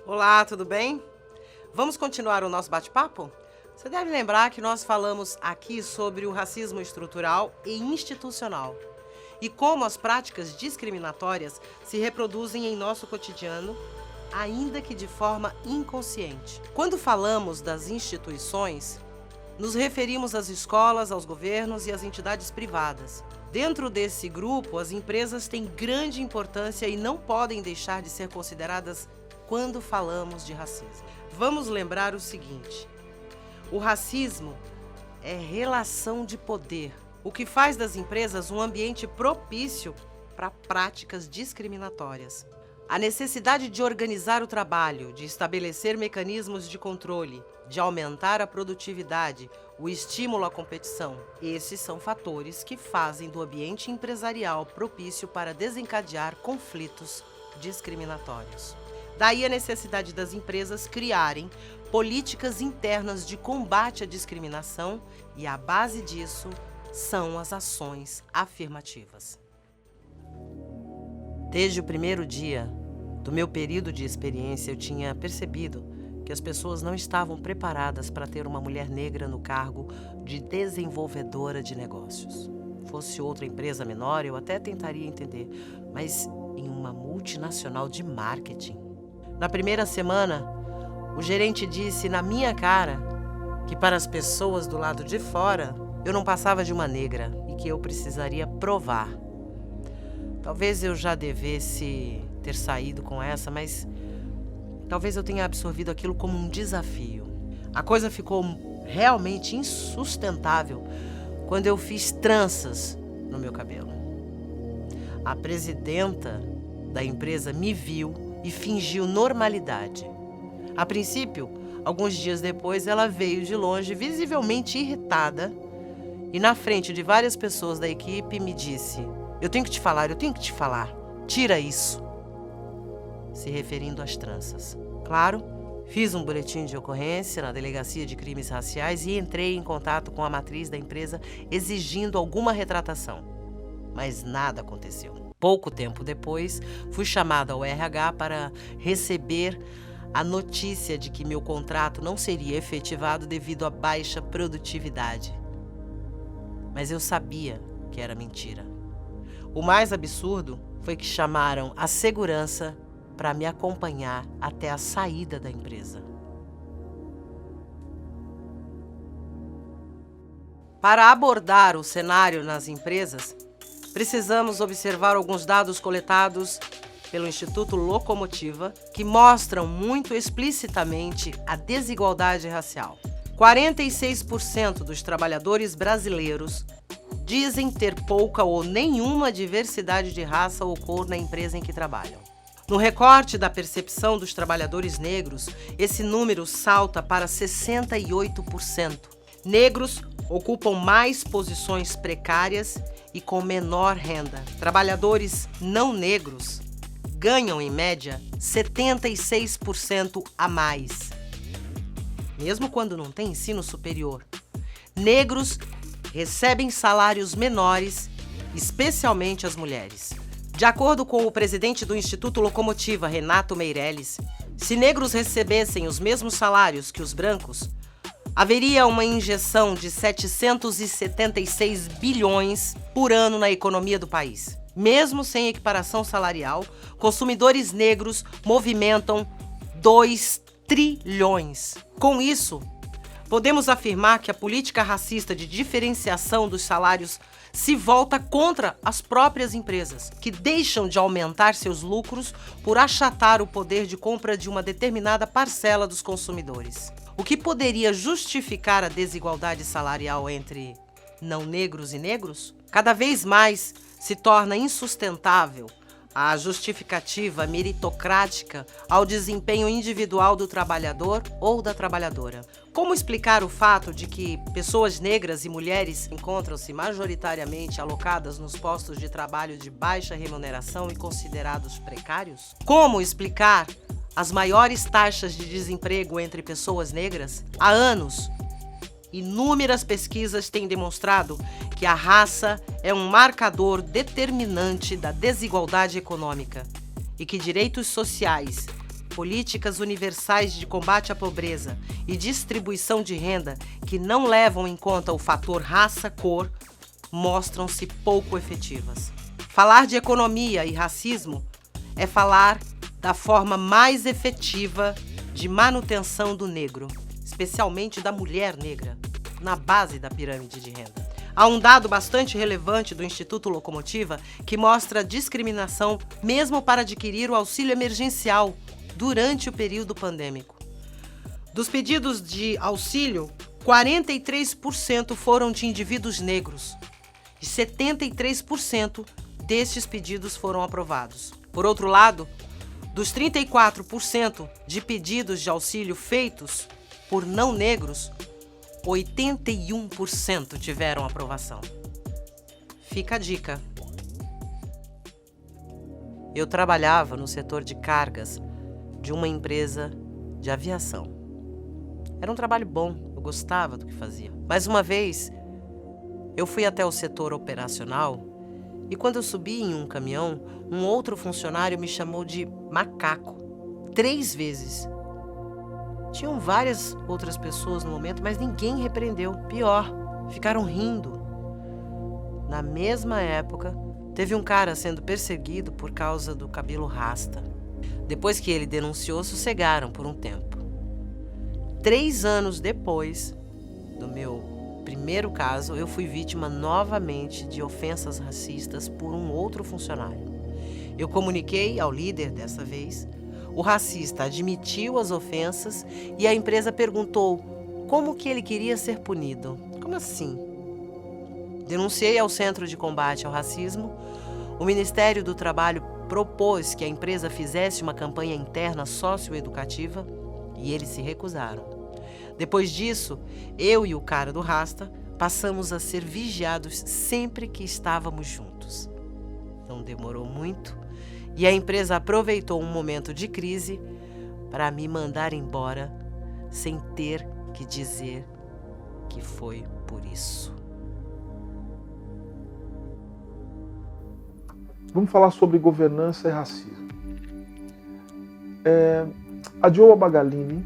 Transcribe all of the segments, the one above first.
Olá, tudo bem? Vamos continuar o nosso bate-papo? Você deve lembrar que nós falamos aqui sobre o racismo estrutural e institucional e como as práticas discriminatórias se reproduzem em nosso cotidiano, ainda que de forma inconsciente. Quando falamos das instituições, nos referimos às escolas, aos governos e às entidades privadas. Dentro desse grupo, as empresas têm grande importância e não podem deixar de ser consideradas quando falamos de racismo. Vamos lembrar o seguinte: o racismo é relação de poder, o que faz das empresas um ambiente propício para práticas discriminatórias. A necessidade de organizar o trabalho, de estabelecer mecanismos de controle, de aumentar a produtividade, o estímulo à competição. Esses são fatores que fazem do ambiente empresarial propício para desencadear conflitos discriminatórios. Daí a necessidade das empresas criarem políticas internas de combate à discriminação e a base disso são as ações afirmativas. Desde o primeiro dia do meu período de experiência, eu tinha percebido que as pessoas não estavam preparadas para ter uma mulher negra no cargo de desenvolvedora de negócios. Fosse outra empresa menor, eu até tentaria entender, mas em uma multinacional de marketing. Na primeira semana, o gerente disse na minha cara que para as pessoas do lado de fora, eu não passava de uma negra e que eu precisaria provar. Talvez eu já devesse ter saído com essa, mas talvez eu tenha absorvido aquilo como um desafio. A coisa ficou realmente insustentável quando eu fiz tranças no meu cabelo. A presidenta da empresa me viu e fingiu normalidade. A princípio, alguns dias depois, ela veio de longe, visivelmente irritada, e na frente de várias pessoas da equipe me disse: eu tenho que te falar, tira isso. Se referindo às tranças. Claro, fiz um boletim de ocorrência na Delegacia de Crimes Raciais e entrei em contato com a matriz da empresa exigindo alguma retratação. Mas nada aconteceu. Pouco tempo depois, fui chamada ao RH para receber a notícia de que meu contrato não seria efetivado devido à baixa produtividade. Mas eu sabia que era mentira. O mais absurdo foi que chamaram a segurança para me acompanhar até a saída da empresa. Para abordar o cenário nas empresas, precisamos observar alguns dados coletados pelo Instituto Locomotiva que mostram muito explicitamente a desigualdade racial. 46% dos trabalhadores brasileiros dizem ter pouca ou nenhuma diversidade de raça ou cor na empresa em que trabalham. No recorte da percepção dos trabalhadores negros, esse número salta para 68%. Negros ocupam mais posições precárias e com menor renda. Trabalhadores não negros ganham, em média, 76% a mais. Mesmo quando não tem ensino superior. Negros recebem salários menores, especialmente as mulheres. De acordo com o presidente do Instituto Locomotiva, Renato Meirelles, se negros recebessem os mesmos salários que os brancos, haveria uma injeção de 776 bilhões por ano na economia do país. Mesmo sem equiparação salarial, consumidores negros movimentam 2 trilhões. Com isso, podemos afirmar que a política racista de diferenciação dos salários se volta contra as próprias empresas, que deixam de aumentar seus lucros por achatar o poder de compra de uma determinada parcela dos consumidores. O que poderia justificar a desigualdade salarial entre não negros e negros? Cada vez mais se torna insustentável a justificativa meritocrática ao desempenho individual do trabalhador ou da trabalhadora. Como explicar o fato de que pessoas negras e mulheres encontram-se majoritariamente alocadas nos postos de trabalho de baixa remuneração e considerados precários? Como explicar as maiores taxas de desemprego entre pessoas negras? Há anos, inúmeras pesquisas têm demonstrado que a raça é um marcador determinante da desigualdade econômica e que direitos sociais políticas universais de combate à pobreza e distribuição de renda que não levam em conta o fator raça-cor mostram-se pouco efetivas. Falar de economia e racismo é falar da forma mais efetiva de manutenção do negro, especialmente da mulher negra, na base da pirâmide de renda. Há um dado bastante relevante do Instituto Locomotiva que mostra a discriminação mesmo para adquirir o auxílio emergencial durante o período pandêmico. Dos pedidos de auxílio, 43% foram de indivíduos negros e 73% destes pedidos foram aprovados. Por outro lado, dos 34% de pedidos de auxílio feitos por não negros, 81% tiveram aprovação. Fica a dica. Eu trabalhava no setor de cargas de uma empresa de aviação. Era um trabalho bom, eu gostava do que fazia. Mas uma vez, eu fui até o setor operacional e quando eu subi em um caminhão, um outro funcionário me chamou de macaco 3 vezes. Tinham várias outras pessoas no momento, mas ninguém repreendeu. Pior, ficaram rindo. Na mesma época, teve um cara sendo perseguido por causa do cabelo rasta. Depois que ele denunciou, sossegaram por um tempo. 3 anos depois do meu primeiro caso, eu fui vítima novamente de ofensas racistas por um outro funcionário. Eu comuniquei ao líder dessa vez. O racista admitiu as ofensas e a empresa perguntou como que ele queria ser punido. Como assim? Denunciei ao Centro de Combate ao Racismo. O Ministério do Trabalho propôs que a empresa fizesse uma campanha interna socioeducativa e eles se recusaram. Depois disso, eu e o cara do rasta passamos a ser vigiados sempre que estávamos juntos. Não demorou muito e a empresa aproveitou um momento de crise para me mandar embora sem ter que dizer que foi por isso. Vamos falar sobre governança e racismo. A Joe Bagalini,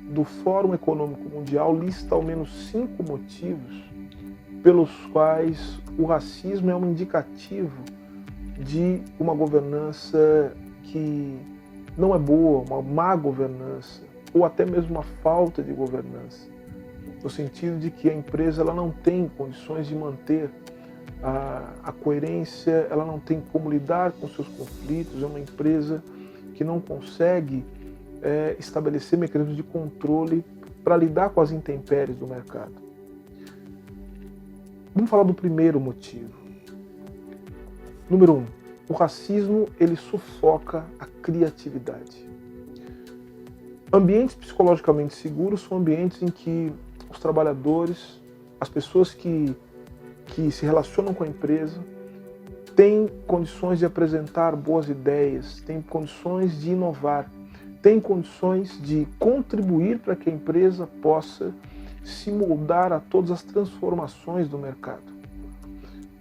do Fórum Econômico Mundial, lista ao menos 5 motivos pelos quais o racismo é um indicativo de uma governança que não é boa, uma má governança, ou até mesmo uma falta de governança, no sentido de que a empresa ela não tem condições de manter a coerência, ela não tem como lidar com seus conflitos, é uma empresa que não consegue estabelecer mecanismos de controle para lidar com as intempéries do mercado. Vamos falar do primeiro motivo. Número 1, o racismo ele sufoca a criatividade. Ambientes psicologicamente seguros são ambientes em que os trabalhadores, as pessoas que se relacionam com a empresa, têm condições de apresentar boas ideias, têm condições de inovar, têm condições de contribuir para que a empresa possa se moldar a todas as transformações do mercado.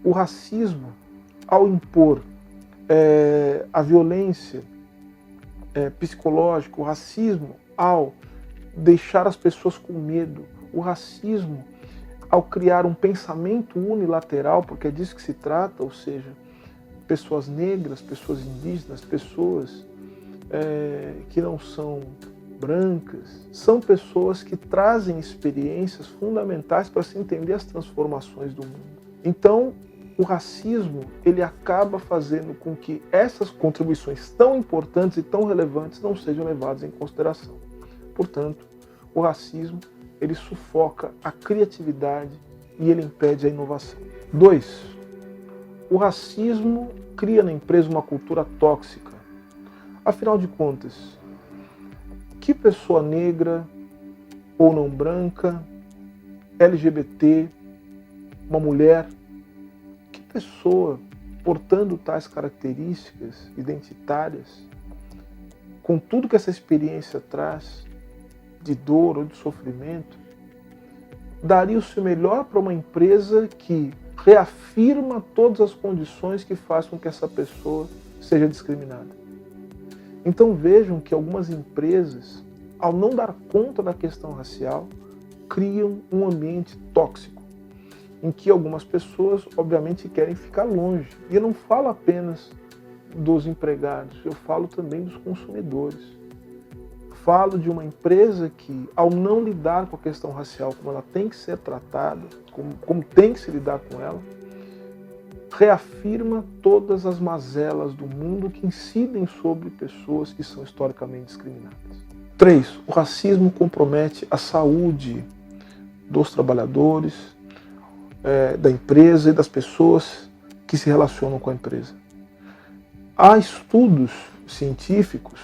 O racismo, ao impor a violência psicológica, o racismo ao deixar as pessoas com medo, o racismo ao criar um pensamento unilateral, porque é disso que se trata, ou seja, pessoas negras, pessoas indígenas, pessoas que não são brancas, são pessoas que trazem experiências fundamentais para se entender as transformações do mundo. Então, o racismo ele acaba fazendo com que essas contribuições tão importantes e tão relevantes não sejam levadas em consideração. Portanto, o racismo ele sufoca a criatividade e ele impede a inovação. 2. O racismo cria na empresa uma cultura tóxica. Afinal de contas, que pessoa negra ou não branca, LGBT, uma mulher, que pessoa portando tais características identitárias, com tudo que essa experiência traz, de dor ou de sofrimento, daria o seu melhor para uma empresa que reafirma todas as condições que façam com que essa pessoa seja discriminada. Então vejam que algumas empresas, ao não dar conta da questão racial, criam um ambiente tóxico, em que algumas pessoas, obviamente, querem ficar longe. E eu não falo apenas dos empregados, eu falo também dos consumidores. Falo de uma empresa que, ao não lidar com a questão racial como ela tem que ser tratada, como tem que se lidar com ela, reafirma todas as mazelas do mundo que incidem sobre pessoas que são historicamente discriminadas. 3. O racismo compromete a saúde dos trabalhadores, da empresa e das pessoas que se relacionam com a empresa. Há estudos científicos,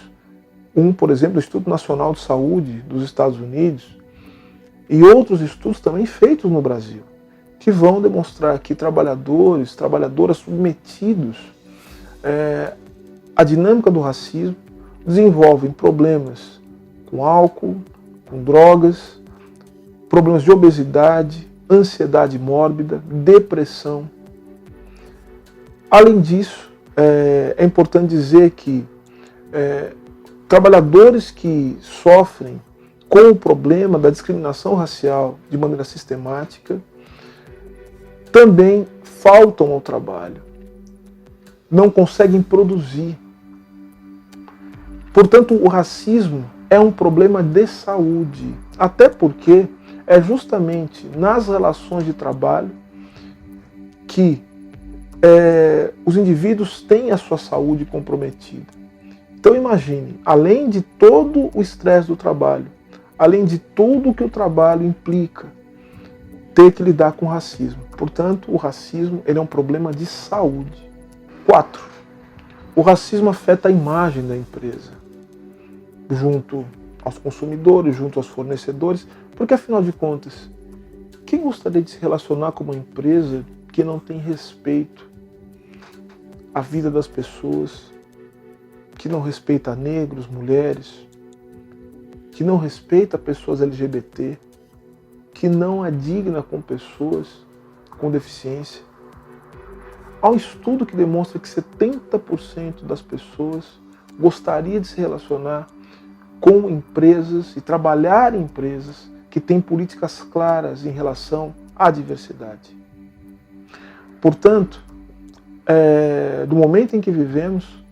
por exemplo, o Instituto Nacional de Saúde dos Estados Unidos, e outros estudos também feitos no Brasil, que vão demonstrar que trabalhadores, trabalhadoras submetidos à dinâmica do racismo desenvolvem problemas com álcool, com drogas, problemas de obesidade, ansiedade mórbida, depressão. Além disso, é importante dizer que trabalhadores que sofrem com o problema da discriminação racial de maneira sistemática também faltam ao trabalho, não conseguem produzir. Portanto, o racismo é um problema de saúde, até porque é justamente nas relações de trabalho que os indivíduos têm a sua saúde comprometida. Então imagine, além de todo o estresse do trabalho, além de tudo que o trabalho implica, ter que lidar com o racismo. Portanto, o racismo ele é um problema de saúde. 4. O racismo afeta a imagem da empresa, junto aos consumidores, junto aos fornecedores, porque afinal de contas, quem gostaria de se relacionar com uma empresa que não tem respeito à vida das pessoas, que não respeita negros, mulheres, que não respeita pessoas LGBT, que não é digna com pessoas com deficiência? Há um estudo que demonstra que 70% das pessoas gostaria de se relacionar com empresas e trabalhar em empresas que têm políticas claras em relação à diversidade. Portanto, do momento em que vivemos,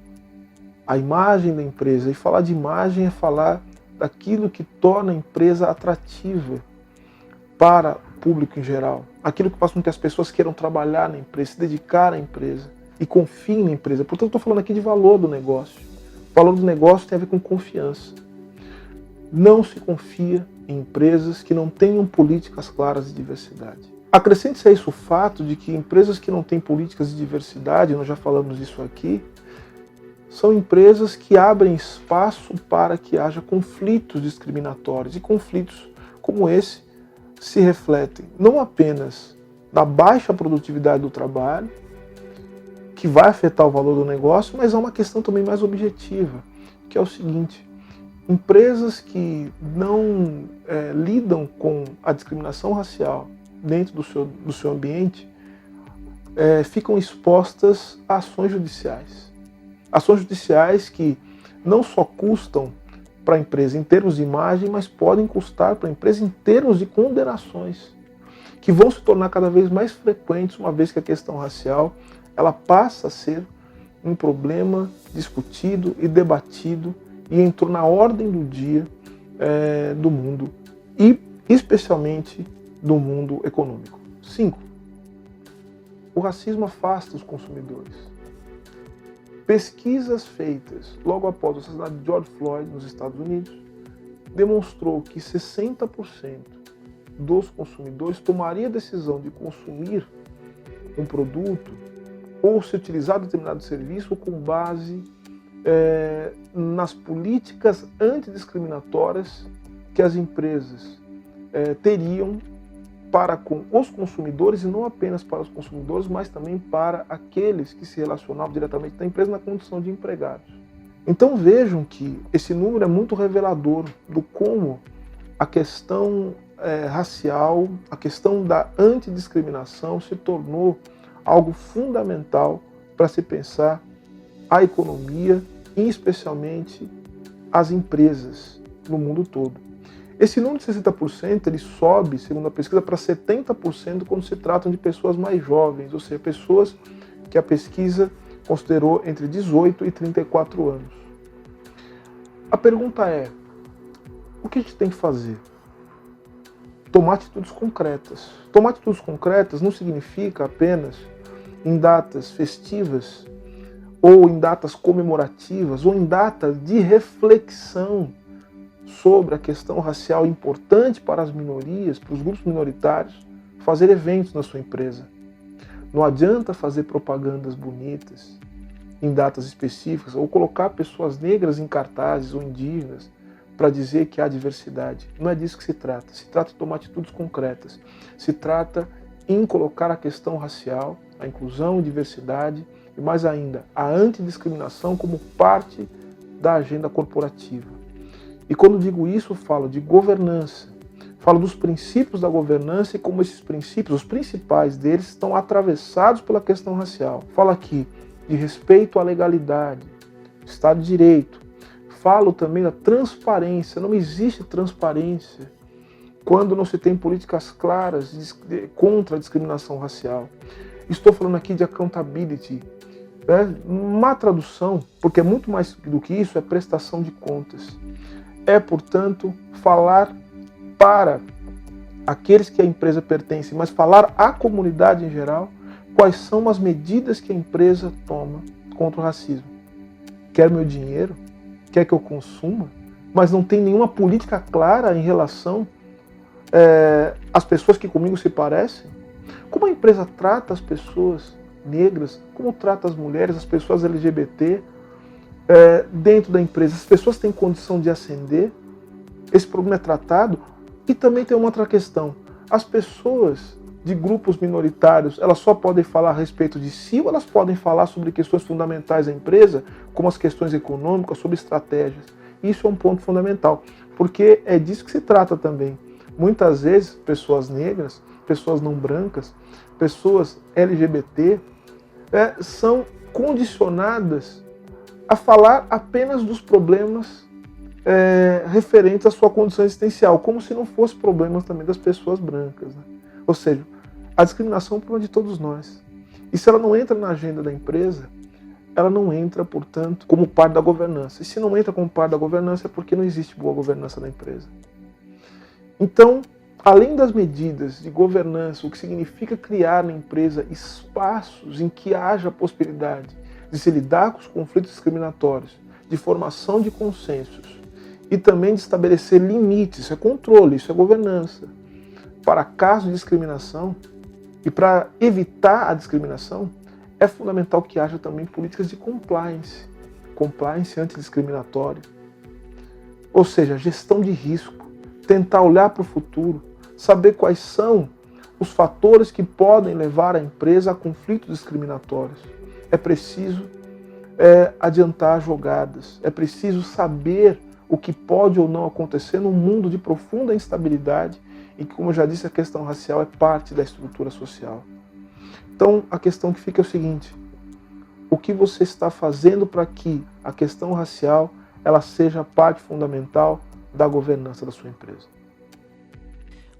a imagem da empresa, e falar de imagem é falar daquilo que torna a empresa atrativa para o público em geral, aquilo que faz com que as pessoas queiram trabalhar na empresa, se dedicar à empresa e confiem na empresa. Portanto, estou falando aqui de valor do negócio. O valor do negócio tem a ver com confiança. Não se confia em empresas que não tenham políticas claras de diversidade. Acrescente-se a isso o fato de que empresas que não têm políticas de diversidade, nós já falamos disso aqui, são empresas que abrem espaço para que haja conflitos discriminatórios. E conflitos como esse se refletem não apenas na baixa produtividade do trabalho, que vai afetar o valor do negócio, mas há uma questão também mais objetiva, que é o seguinte: empresas que não lidam com a discriminação racial dentro do seu ambiente ficam expostas a ações judiciais. Ações judiciais que não só custam para a empresa em termos de imagem, mas podem custar para a empresa em termos de condenações, que vão se tornar cada vez mais frequentes, uma vez que a questão racial ela passa a ser um problema discutido e debatido e entrou na ordem do dia do mundo e especialmente do mundo econômico. 5. O racismo afasta os consumidores. Pesquisas feitas logo após o assassinato de George Floyd nos Estados Unidos demonstrou que 60% dos consumidores tomaria a decisão de consumir um produto ou se utilizar determinado serviço com base nas políticas antidiscriminatórias que as empresas teriam para com os consumidores, e não apenas para os consumidores, mas também para aqueles que se relacionavam diretamente na empresa na condição de empregados. Então vejam que esse número é muito revelador do como a questão racial, a questão da antidiscriminação se tornou algo fundamental para se pensar a economia e especialmente as empresas no mundo todo. Esse número de 60% ele sobe, segundo a pesquisa, para 70% quando se tratam de pessoas mais jovens, ou seja, pessoas que a pesquisa considerou entre 18 e 34 anos. A pergunta é, o que a gente tem que fazer? Tomar atitudes concretas. Tomar atitudes concretas não significa apenas em datas festivas, ou em datas comemorativas, ou em datas de reflexão sobre a questão racial importante para as minorias, para os grupos minoritários, fazer eventos na sua empresa. Não adianta fazer propagandas bonitas em datas específicas, ou colocar pessoas negras em cartazes ou indígenas para dizer que há diversidade. Não é disso que se trata. Se trata de tomar atitudes concretas. Se trata em colocar a questão racial, a inclusão e diversidade, e mais ainda, a antidiscriminação como parte da agenda corporativa. E quando digo isso, eu falo de governança, falo dos princípios da governança e como esses princípios, os principais deles, estão atravessados pela questão racial. Falo aqui de respeito à legalidade, Estado de Direito. Falo também da transparência. Não existe transparência quando não se tem políticas claras contra a discriminação racial. Estou falando aqui de accountability. Má tradução, porque é muito mais do que isso, é prestação de contas. É, portanto, falar para aqueles que a empresa pertence, mas falar à comunidade em geral, quais são as medidas que a empresa toma contra o racismo. Quer meu dinheiro? Quer que eu consuma? Mas não tem nenhuma política clara em relação às pessoas que comigo se parecem? Como a empresa trata as pessoas negras? Como trata as mulheres, as pessoas LGBT dentro da empresa? As pessoas têm condição de ascender? Esse problema é tratado? E também tem uma outra questão. As pessoas de grupos minoritários, elas só podem falar a respeito de si ou elas podem falar sobre questões fundamentais da empresa, como as questões econômicas, sobre estratégias? Isso é um ponto fundamental, porque é disso que se trata também. Muitas vezes, pessoas negras, pessoas não brancas, pessoas LGBT, são condicionadas a falar apenas dos problemas referentes à sua condição existencial, como se não fosse problemas também das pessoas brancas, né? Ou seja, a discriminação é um problema de todos nós. E se ela não entra na agenda da empresa, ela não entra, portanto, como parte da governança. E se não entra como parte da governança é porque não existe boa governança da empresa. Então, além das medidas de governança, o que significa criar na empresa espaços em que haja a possibilidade de se lidar com os conflitos discriminatórios, de formação de consensos e também de estabelecer limites, isso é controle, isso é governança. Para casos de discriminação e para evitar a discriminação, é fundamental que haja também políticas de compliance antidiscriminatória, ou seja, gestão de risco, tentar olhar para o futuro, saber quais são os fatores que podem levar a empresa a conflitos discriminatórios. É preciso adiantar jogadas, é preciso saber o que pode ou não acontecer num mundo de profunda instabilidade e que, como eu já disse, a questão racial é parte da estrutura social. Então, a questão que fica é o seguinte: o que você está fazendo para que a questão racial ela seja parte fundamental da governança da sua empresa?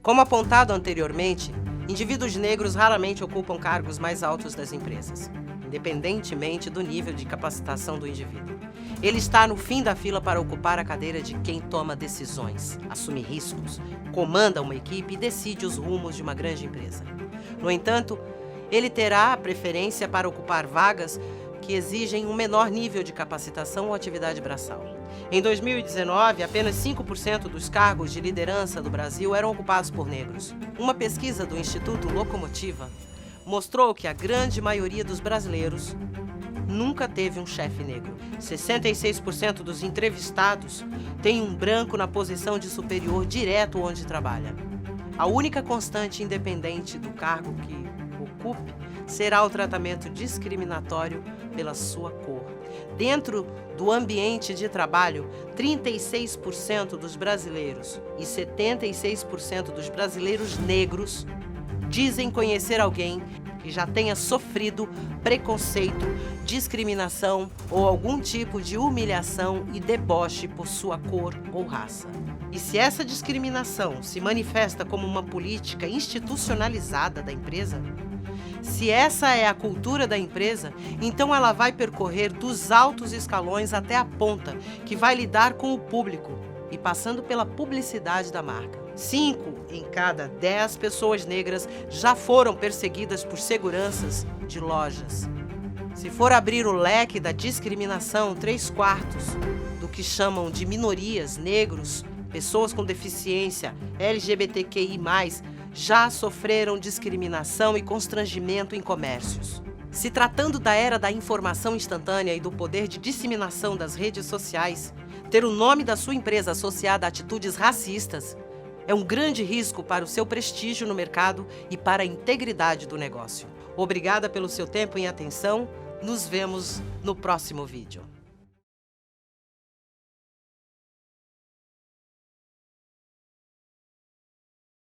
Como apontado anteriormente, indivíduos negros raramente ocupam cargos mais altos das empresas, independentemente do nível de capacitação do indivíduo. Ele está no fim da fila para ocupar a cadeira de quem toma decisões, assume riscos, comanda uma equipe e decide os rumos de uma grande empresa. No entanto, ele terá a preferência para ocupar vagas que exigem um menor nível de capacitação ou atividade braçal. Em 2019, apenas 5% dos cargos de liderança do Brasil eram ocupados por negros. Uma pesquisa do Instituto Locomotiva mostrou que a grande maioria dos brasileiros nunca teve um chefe negro. 66% dos entrevistados têm um branco na posição de superior direto onde trabalha. A única constante independente do cargo que ocupe será o tratamento discriminatório pela sua cor. Dentro do ambiente de trabalho, 36% dos brasileiros e 76% dos brasileiros negros dizem conhecer alguém que já tenha sofrido preconceito, discriminação ou algum tipo de humilhação e deboche por sua cor ou raça. E se essa discriminação se manifesta como uma política institucionalizada da empresa, se essa é a cultura da empresa, então ela vai percorrer dos altos escalões até a ponta, que vai lidar com o público e passando pela publicidade da marca. 5 em cada 10 pessoas negras já foram perseguidas por seguranças de lojas. Se for abrir o leque da discriminação, 3/4 do que chamam de minorias, negros, pessoas com deficiência, LGBTQI+, já sofreram discriminação e constrangimento em comércios. Se tratando da era da informação instantânea e do poder de disseminação das redes sociais, ter o nome da sua empresa associado a atitudes racistas é um grande risco para o seu prestígio no mercado e para a integridade do negócio. Obrigada pelo seu tempo e atenção. Nos vemos no próximo vídeo.